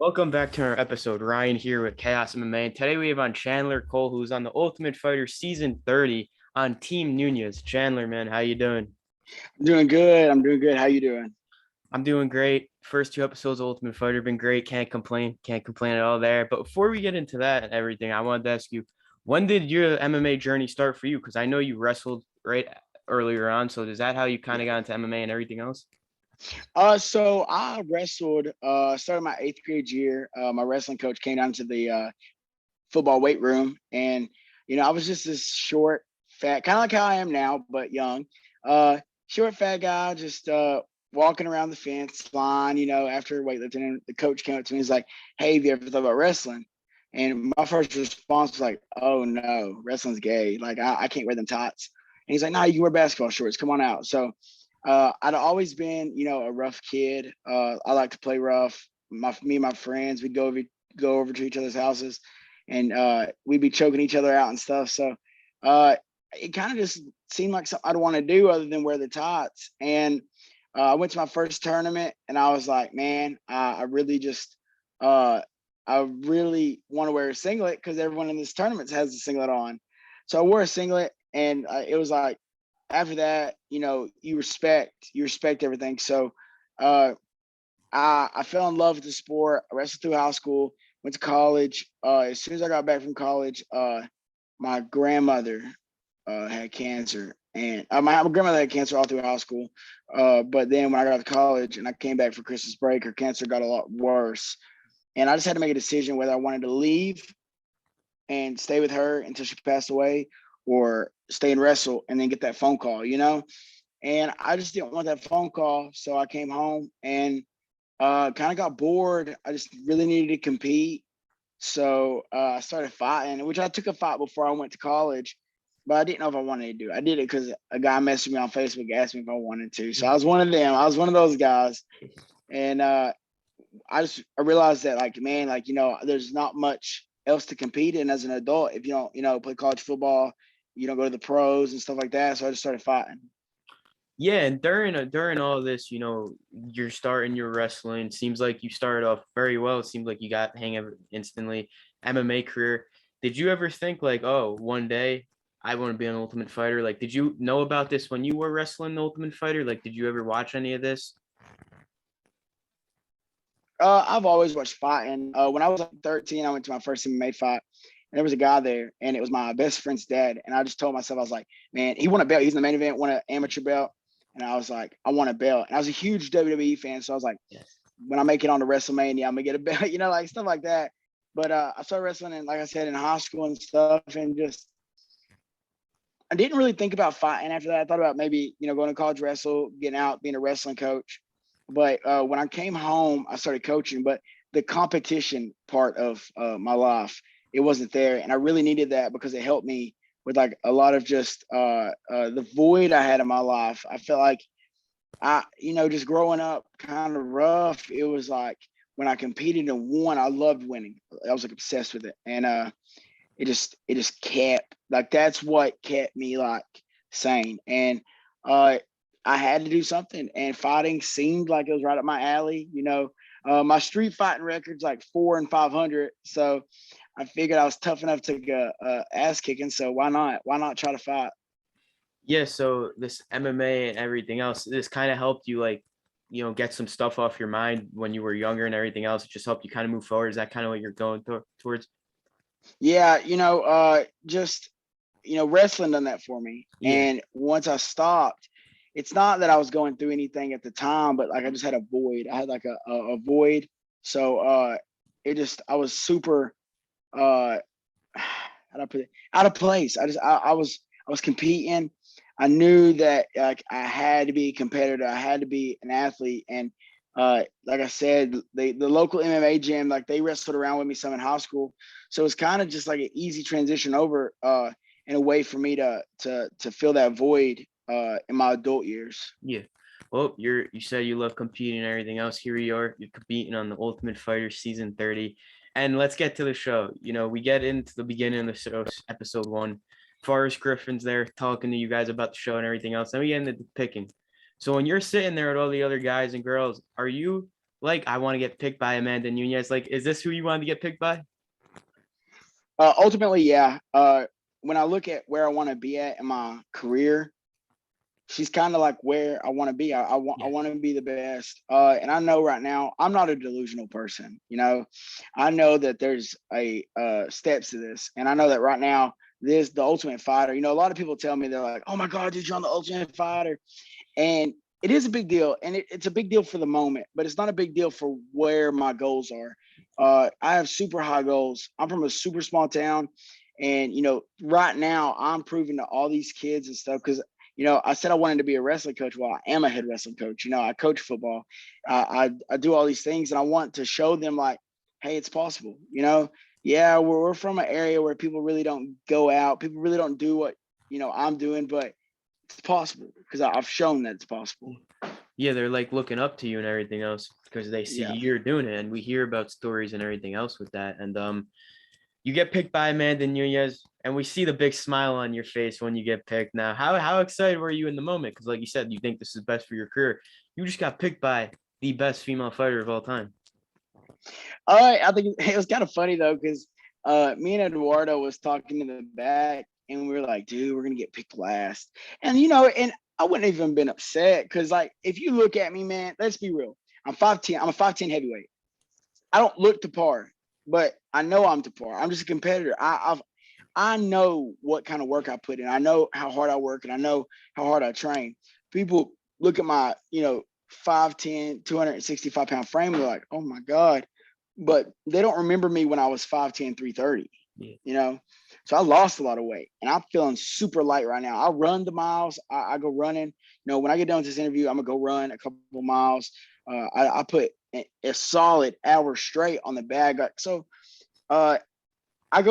Welcome back to our episode. Ryan here with Chaos MMA. And today we have on Chandler Cole, who's on the Ultimate Fighter Season 30 on Team Nunez. Chandler, man, how you doing? I'm doing good. I'm doing good. How you doing? I'm doing great. First two episodes of Ultimate Fighter have been great. Can't complain. Can't complain at all there. But before we get into that and everything, I wanted to ask you, when did your MMA journey start for you? Because I know you wrestled right earlier on. So is that how you kind of got into MMA and everything else? So I wrestled. Started my eighth grade year. My wrestling coach came down to the football weight room, and I was just this short, fat, kind of like how I am now, but young. Short, fat guy, just walking around the fence line. After weightlifting, and the coach came up to me. He's like, "Hey, have you ever thought about wrestling?" And my first response was like, "Oh no, wrestling's gay. Like I can't wear them tights." And he's like, "No, you can wear basketball shorts. Come on out." So I'd always been, a rough kid. I like to play rough. Me and my friends, we'd go over to each other's houses, and we'd be choking each other out and stuff. So uh, it kind of just seemed like something I'd want to do other than wear the tights. And I went to my first tournament, and I was like, man, I really want to wear a singlet because everyone in this tournament has a singlet on. So I wore a singlet, and it was like after that, you respect everything. So uh, I fell in love with the sport. I wrestled through high school, went to college. As soon as I got back from college, my grandmother had cancer, and my grandmother had cancer all through high school. But then when I got to college and I came back for Christmas break, her cancer got a lot worse, and I just had to make a decision whether I wanted to leave and stay with her until she passed away, or stay and wrestle and then get that phone call. And I just didn't want that phone call, so I came home and kind of got bored. I just really needed to compete. So I started fighting, which I took a fight before I went to college, but I didn't know if I wanted to do it. I did it because a guy messaged me on Facebook, asked me if I wanted to. So I was one of them. I was one of those guys. And I realized that, like, man, like, there's not much else to compete in as an adult if you don't, play college football, you don't go to the pros and stuff like that. So I just started fighting. Yeah, and during all this, you're starting your wrestling. Seems like you started off very well. It seems like you got hang of it instantly. MMA career. Did you ever think like, oh, one day I want to be an Ultimate Fighter? Like, did you know about this when you were wrestling the Ultimate Fighter? Like, did you ever watch any of this? I've always watched fighting. When I was like 13, I went to my first MMA fight, and there was a guy there, and it was my best friend's dad. And I just told myself, I was like, man, he won a belt. He's in the main event, won an amateur belt. And I was like, I want a belt. And I was a huge WWE fan. So I was like, Yes. when I make it on to WrestleMania, I'm going to get a belt, like stuff like that. But I started wrestling, and like I said, in high school and stuff. And just, I didn't really think about fighting after that. I thought about maybe, going to college wrestle, getting out, being a wrestling coach. But when I came home, I started coaching. But the competition part of my life, it wasn't there, and I really needed that because it helped me with like a lot of just the void I had in my life. I felt like just growing up kind of rough. It was like when I competed and won, I loved winning. I was like obsessed with it, and it just kept like that's what kept me like sane. And uh I had to do something, and fighting seemed like it was right up my alley. My street fighting record's like 4-500, so I figured I was tough enough to get a ass kicking, so why not try to fight? Yeah, so this MMA and everything else, this kind of helped you like, get some stuff off your mind when you were younger and everything else. It just helped you kind of move forward. Is that kind of what you're going towards? Yeah, just wrestling done that for me. Yeah. And once I stopped, it's not that I was going through anything at the time, but like I just had a void. I had like a void. So I was super uh how do I put it, out of place. I was competing. I knew that like I had to be a competitor. I had to be an athlete. And like I said, the local MMA gym, like they wrestled around with me some in high school. So it's kind of just like an easy transition over in a way for me to fill that void in my adult years. Yeah. Well, you said you love competing and everything else. Here you are. You're competing on the Ultimate Fighter Season 30. And let's get to the show. We get into the beginning of the show, episode one. Forrest Griffin's there talking to you guys about the show and everything else. Then we get into the picking. So when you're sitting there with all the other guys and girls, are you like I want to get picked by Amanda Nunez? Like, is this who you wanted to get picked by? Ultimately, yeah. When I look at where I want to be at in my career, she's kind of like where I want to be. I Yeah. want to be the best. And I know right now I'm not a delusional person. You know, I know that there's a steps to this, and I know that right now this the Ultimate Fighter. You know, a lot of people tell me they're like, "Oh my God, dude, you're on the Ultimate Fighter," and it is a big deal, and it's a big deal for the moment, but it's not a big deal for where my goals are. I have super high goals. I'm from a super small town, and you know, right now I'm proving to all these kids and stuff because you know I said I wanted to be a wrestling coach. Well, I am a head wrestling coach. You know, I coach football. I do all these things, and I want to show them like, hey, it's possible. You know, yeah, we're from an area where people really don't go out. People really don't do what you know I'm doing, but it's possible because I've shown that it's possible. Yeah, they're like looking up to you and everything else because they see Yeah. you're doing it, and we hear about stories and everything else with that. And you get picked by Amanda Nunez, and we see the big smile on your face when you get picked. Now, how excited were you in the moment? Because, like you said, you think this is best for your career. You just got picked by the best female fighter of all time. I think it was kind of funny though because me and Eduardo was talking in the back, and we were like, "Dude, we're gonna get picked last." And you know, and I wouldn't even been upset because, like, if you look at me, man, let's be real. I'm 5'10". I'm a 5'10" heavyweight. I don't look to par, but I know I'm to par. I'm just a competitor. I know what kind of work I put in. I know how hard I work, and I know how hard I train. People look at my, you know, 5'10", 265-pound frame, and they're like, oh my God. But they don't remember me when I was 5'10", 330, Yeah. you know? So I lost a lot of weight, and I'm feeling super light right now. I run the miles. I go running. You know, when I get done with this interview, I'm going to go run a couple miles. I put a solid hour straight on the bag. So uh, I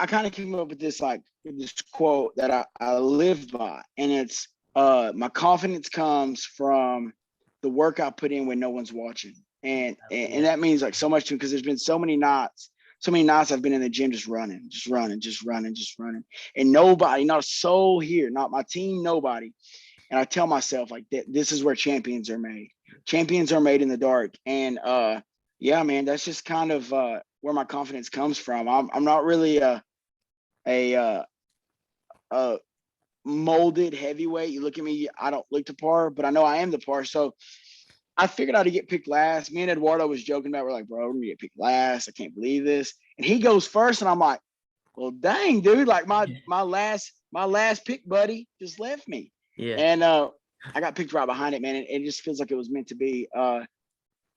kind of came up with this like this quote that I live by, and it's my confidence comes from the work I put in when no one's watching. And Yeah. that means like so much to me because there's been so many nights I've been in the gym just running, just running, just running, just running. And nobody, not a soul here, not my team, nobody. And I tell myself like this is where champions are made. Champions are made in the dark. And yeah, man, that's just kind of where my confidence comes from. I'm not really a a molded heavyweight. You look at me, I don't look the par, but I know I am the par. So I figured out to get picked last. Me and Eduardo was joking about, we're like, bro, we're gonna get picked last. I can't believe this. And he goes first, and I'm like, well, dang, dude, like my last pick buddy just left me. Yeah. And I got picked right behind it, man. And it just feels like it was meant to be. It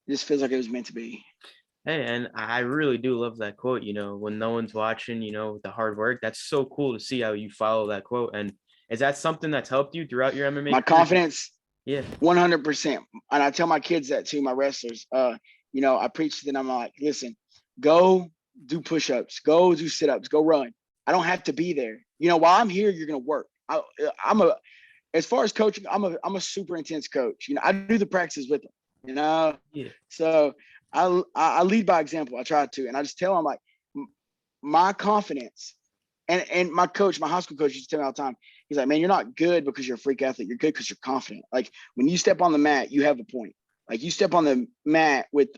just feels like it was meant to be. Hey, and I really do love that quote, when no one's watching, the hard work. That's so cool to see how you follow that quote. And is that something that's helped you throughout your MMA My career? confidence, Yeah. 100%. And I tell my kids that too, my wrestlers. You know, I preach to them. I'm like, listen, go do push-ups, go do sit-ups, go run. I don't have to be there. You know, while I'm here, you're gonna work. I'm a as far as coaching, I'm a super intense coach. You know, I do the practices with them. You know, Yeah. so I lead by example. I try to, and I just tell them like my confidence. And my coach, my high school coach, used to tell me all the time. He's like, man, you're not good because you're a freak athlete. You're good because you're confident. Like when you step on the mat, you have a point. Like you step on the mat with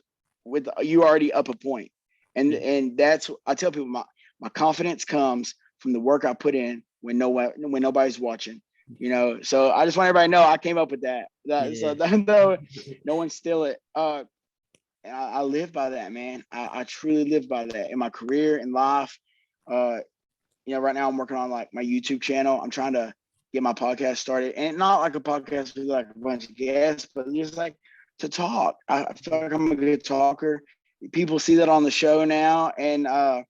you already up a point. Yeah. And that's I tell people my confidence comes from the work I put in when nobody's watching. You know, so I just want everybody to know I came up with that. So Yeah. no one steal it. I live by that, man. I truly live by that in my career in life. Uh, you know, right now I'm working on like my YouTube channel. I'm trying to get my podcast started, and not like a podcast with like a bunch of guests, but just like to talk. I feel like I'm a good talker. People see that on the show now, and I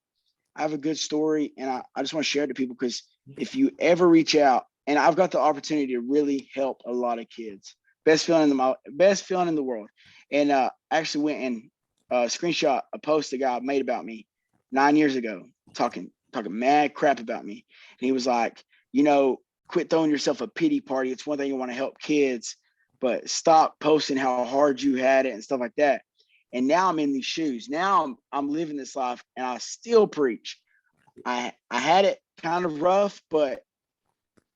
have a good story, and I just want to share it to people because if you ever reach out, and I've got the opportunity to really help a lot of kids. Best feeling in the world. And I actually went and screenshot a post the guy made about me 9 years ago, talking mad crap about me. And he was like, you know, quit throwing yourself a pity party. It's one thing you want to help kids, but stop posting how hard you had it and stuff like that. And now I'm in these shoes. Now I'm living this life, and I still preach. I had it kind of rough, but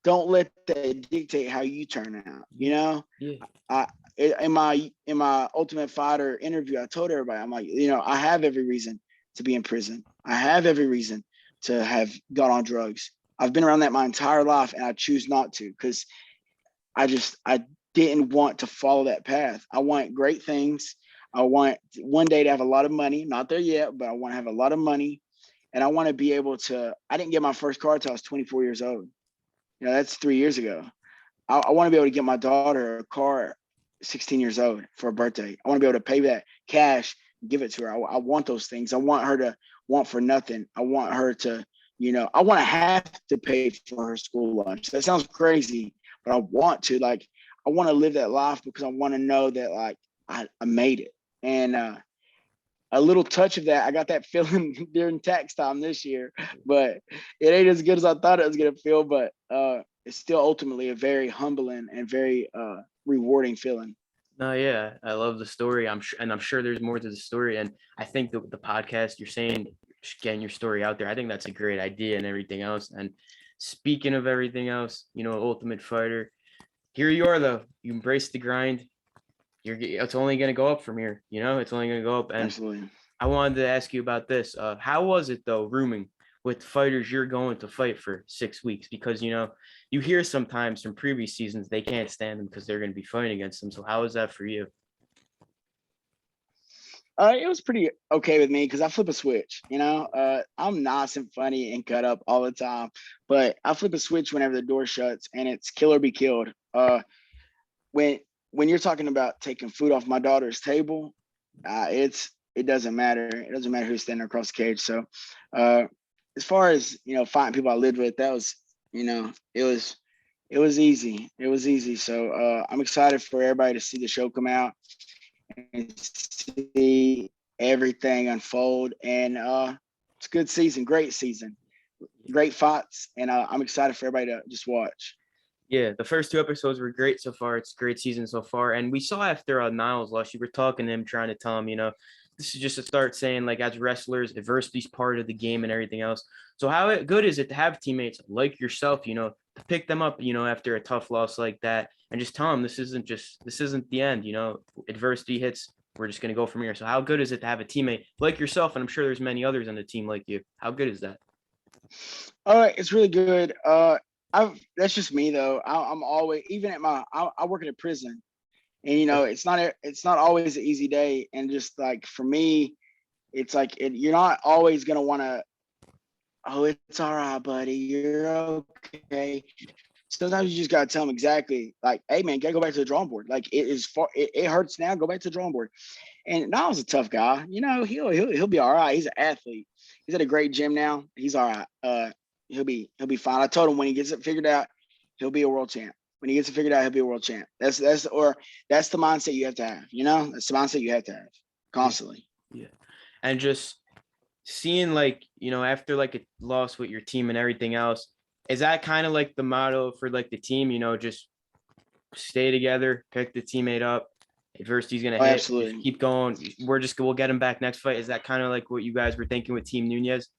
don't let that dictate how you turn out. You know, Yeah. I in my Ultimate Fighter interview, I told everybody, I'm like, I have every reason to be in prison. I have every reason to have got on drugs. I've been around that my entire life, and I choose not to because I didn't want to follow that path. I want great things. I want one day to have a lot of money. Not there yet, but I want to have a lot of money, and I want to be able to. I didn't get my first car until I was 24 years old. That's 3 years ago. I want to be able to get my daughter a car 16 years old for a birthday. I want to be able to pay that cash, give it to her. I want those things. I want her to want for nothing. I want her to, I want to have to pay for her school lunch. That sounds crazy, but I want to. Like, I want to live that life because I want to know that, like, I made it. And a little touch of that, I got that feeling during tax time this year, but it ain't as good as I thought it was going to feel. But it's still ultimately a very humbling and very rewarding feeling. No, yeah, I love the story. I'm sure there's more to the story. And I think the podcast you're saying, getting your story out there, I think that's a great idea and everything else. And speaking of everything else, Ultimate Fighter, here you are though. You embrace the grind. It's only gonna go up from here. It's only gonna go up. And Absolutely. I wanted to ask you about this. How was it though, rooming with fighters you're going to fight for 6 weeks? Because you hear sometimes from previous seasons they can't stand them because they're going to be fighting against them. So how is that for you? It was pretty okay with me because I flip a switch. I'm nice and funny and cut up all the time, but I flip a switch whenever the door shuts, and it's kill or be killed. When you're talking about taking food off my daughter's table, it doesn't matter. It doesn't matter who's standing across the cage. So, as far as fighting people I lived with, that was it was easy. It was easy. So I'm excited for everybody to see the show come out and see everything unfold. And it's a good season, great season, great fights, and I'm excited for everybody to just watch. Yeah, the first 2 episodes were great so far. It's a great season so far. And we saw after Niles lost, you were talking to him, trying to tell him, this is just to start saying, like, as wrestlers, adversity is part of the game and everything else. So how good is it to have teammates like yourself, to pick them up, after a tough loss like that, and just tell them this isn't the end, adversity hits, we're just going to go from here. So how good is it to have a teammate like yourself? And I'm sure there's many others on the team like you. How good is that? It's really good. That's just me though. I'm always, even at I work in a prison, and it's not always an easy day. And just like for me, it's like you're not always gonna want to. Oh, it's all right, buddy. You're okay. Sometimes you just gotta tell them exactly, like, hey man, gotta go back to the drawing board. Like, it is far. It hurts now. Go back to the drawing board. And Niles a tough guy. He'll be all right. He's an athlete. He's at a great gym now. He's all right. He'll be fine. I told him when he gets it figured out, he'll be a world champ. When he gets it figured out, he'll be a world champ. That's the mindset you have to have. That's the mindset you have to have constantly. Yeah. And just seeing, like, after like a loss with your team and everything else, is that kind of like the motto for like the team, just stay together, pick the teammate up, adversity's gonna hit, Absolutely. just keep going, we'll get him back next fight? Is that kind of like what you guys were thinking with Team Nunez?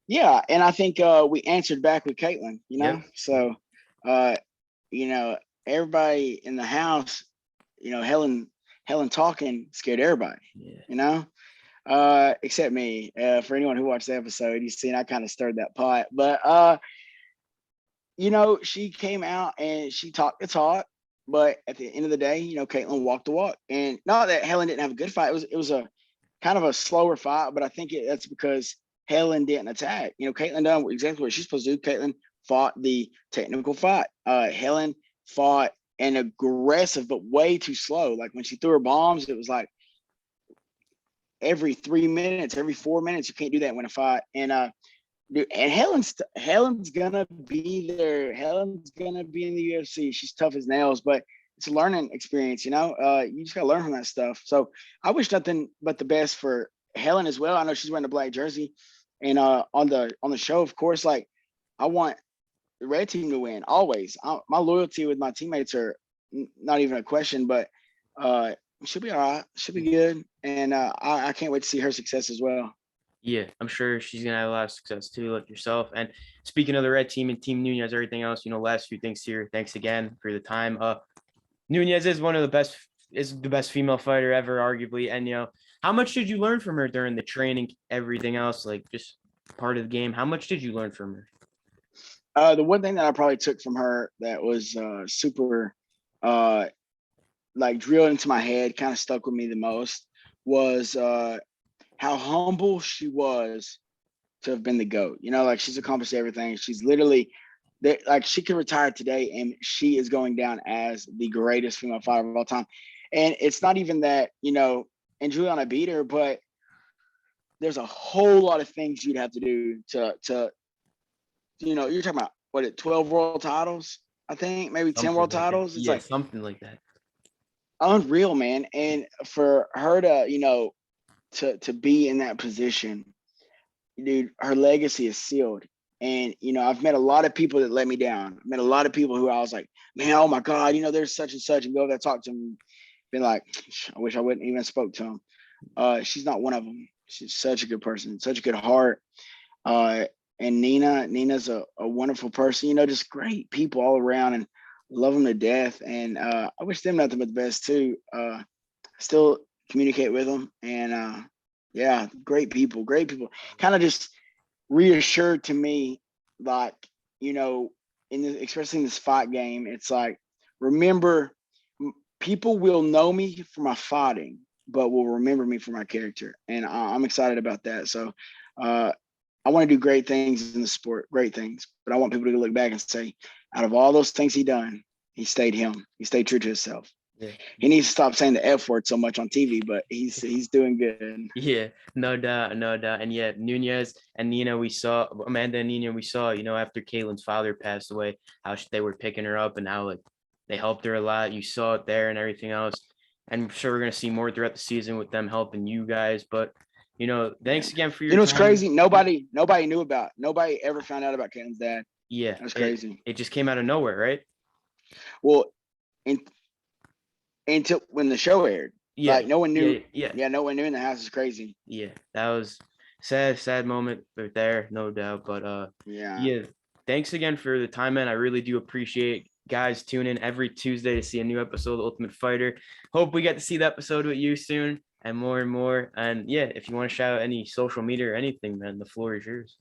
Yeah, and I think we answered back with Caitlin, Yep. So everybody in the house, Helen talking scared everybody. Yeah. Except me. For anyone who watched the episode, you've seen I kind of stirred that pot. But she came out and she talked the talk, but at the end of the day, Caitlin walked the walk. And not that Helen didn't have a good fight. It was a kind of a slower fight, but I think that's because Helen didn't attack. Caitlin done exactly what she's supposed to do. Caitlin fought the technical fight. Helen fought an aggressive but way too slow. Like when she threw her bombs, it was like every 3 minutes, every 4 minutes. You can't do that when a fight. And Helen's gonna be there. Helen's gonna be in the UFC. She's tough as nails, but it's a learning experience. You just gotta learn from that stuff. So I wish nothing but the best for Helen as well. I know she's wearing a black jersey, and on the show, of course, like I want the red team to win always. My loyalty with my teammates are not even a question, but she'll be all right. She'll be good, and I can't wait to see her success as well. Yeah, I'm sure she's gonna have a lot of success too, like yourself. And speaking of the red team and Team Nunez, everything else, last few things here. Thanks again for the time. Nunez is the best female fighter ever, arguably. And how much did you learn from her during the training, everything else, like just part of the game? How much did you learn from her? The one thing that I probably took from her that was super like drilled into my head, kind of stuck with me the most, was how humble she was to have been the GOAT. Like she's accomplished everything. She's literally like she could retire today and she is going down as the greatest female fighter of all time. And it's not even that, and Juliana beat her, but there's a whole lot of things you'd have to do to you're talking about 12 world titles, I think, maybe 10 Something world like that. titles. It's Yeah, like something like that. unreal, man. And for her to, to be in that position, dude, her legacy is sealed. And I've met a lot of people that let me down. I met a lot of people who I was like, man, oh my God, there's such and such, and go there, talk to them, been like, I wish I wouldn't even spoke to him. She's not one of them. She's such a good person, such a good heart. And Nina's a wonderful person, just great people all around, and love them to death. And I wish them nothing but the best too. Still communicate with them, and yeah, great people. Kind of just reassured to me, like, especially in this fight game, it's like, remember, people will know me for my fighting, but will remember me for my character, and I'm excited about that. So I want to do great things in the sport, great things, but I want people to look back and say, out of all those things he done, he stayed him. He stayed true to himself. Yeah. He needs to stop saying the F word so much on TV, but he's doing good. Yeah, no doubt, no doubt. And yeah, Nunez and Nina, Amanda and Nina, we saw, after Caitlin's father passed away, how they were picking her up and how like they helped her a lot. You saw it there and everything else. And I'm sure we're gonna see more throughout the season with them helping you guys. But thanks again for your It's time. crazy. Nobody knew about. Nobody ever found out about Caitlin's dad. Yeah, that's crazy. It just came out of nowhere, right? Well, until when the show aired, yeah, like no one knew. Yeah, no one knew in the house. Is crazy. Yeah, that was sad moment right there, no doubt. But yeah, thanks again for the time, man. I really do appreciate guys tune in every Tuesday to see a new episode of Ultimate Fighter. Hope we get to see the episode with you soon and more and more. And yeah, if you want to shout out any social media or anything, man, the floor is yours.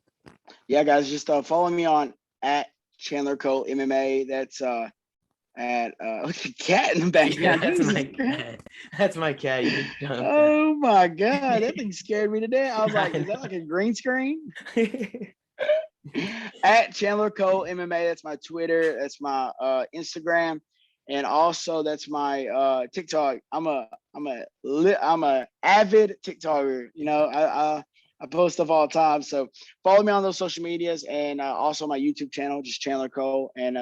Yeah, guys, just follow me on at Chandler Cole MMA. That's at look at the cat in the background. Yeah, that's my cat. Oh my God, that thing scared me to death. I was like, is that like a green screen? At Chandler Cole MMA, that's my Twitter, that's my Instagram, and also that's my TikTok. I'm a avid TikToker. I post stuff all the time. So follow me on those social medias, and also my YouTube channel, just Chandler Cole, and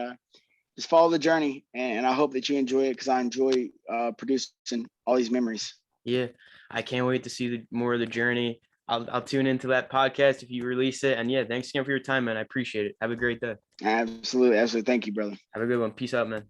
just follow the journey. And I hope that you enjoy it, because I enjoy producing all these memories. Yeah, I can't wait to see more of the journey. I'll tune into that podcast if you release it. And yeah, thanks again for your time, man. I appreciate it. Have a great day. Absolutely. Thank you, brother. Have a good one. Peace out, man.